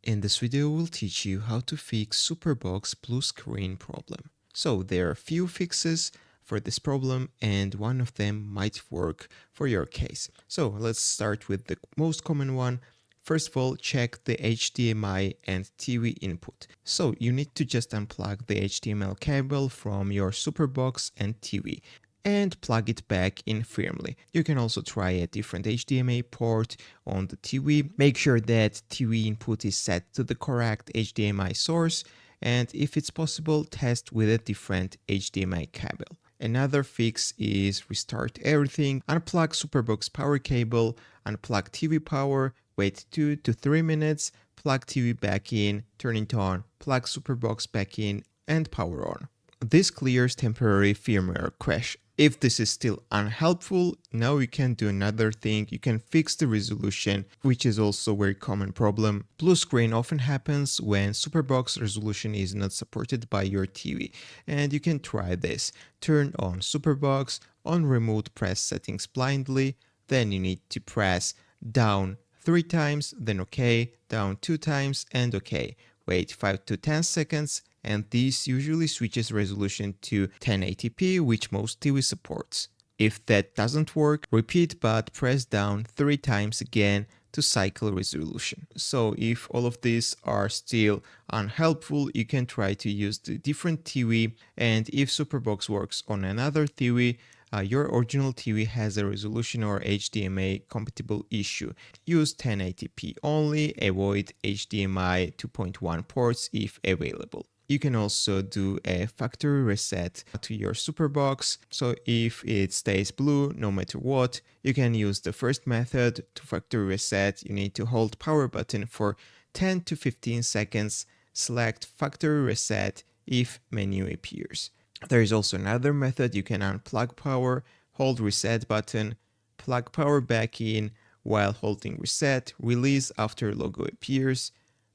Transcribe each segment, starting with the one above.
In this video, we'll teach you how to fix SuperBox blue screen problem. So there are a few fixes for this problem and one of them might work for your case. So let's start with the most common one. First of all, check the HDMI and TV input. So you need to just unplug the HDMI cable from your SuperBox and TV and plug it back in firmly. You can also try a different HDMI port on the TV. Make sure that TV input is set to the correct HDMI source, and if it's possible, test with a different HDMI cable. Another fix is restart everything, unplug SuperBox power cable, unplug TV power, wait 2 to 3 minutes, plug TV back in, turn it on, plug SuperBox back in, and power on. This clears temporary firmware crash. If this is still unhelpful, now you can do another thing. You can fix the resolution, which is also a very common problem. Blue screen often happens when SuperBox resolution is not supported by your TV. And you can try this. Turn on SuperBox, on remote press settings blindly, then you need to press down 3 times, then OK, down 2 times and OK. Wait 5 to 10 seconds, and this usually switches resolution to 1080p, which most TV supports. If that doesn't work, repeat but press down 3 times again to cycle resolution. So if all of these are still unhelpful, you can try to use the different TV, and if SuperBox works on another TV, your original TV has a resolution or HDMI compatible issue. Use 1080p only, avoid HDMI 2.1 ports if available. You can also do a factory reset to your SuperBox. So if it stays blue no matter what, you can use the first method. To factory reset, you need to hold power button for 10 to 15 seconds, select factory reset if menu appears. There is also another method. You can unplug power, hold reset button, plug power back in while holding reset, release after logo appears.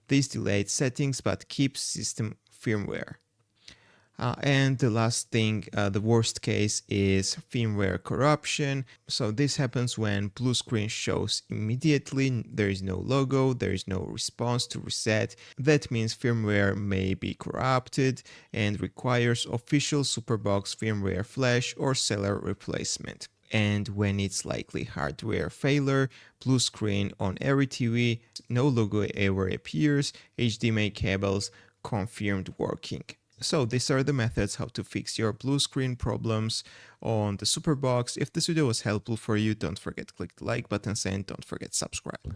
This delayed settings but keeps system firmware. And the last thing, the worst case is firmware corruption. So this happens when blue screen shows immediately, there is no logo, there is no response to reset. That means firmware may be corrupted and requires official SuperBox firmware flash or seller replacement. And when it's likely hardware failure, blue screen on every TV, no logo ever appears, HDMI cables confirmed working. So these are the methods how to fix your blue screen problems on the SuperBox. If this video was helpful for you, don't forget to click the like button and don't forget to subscribe.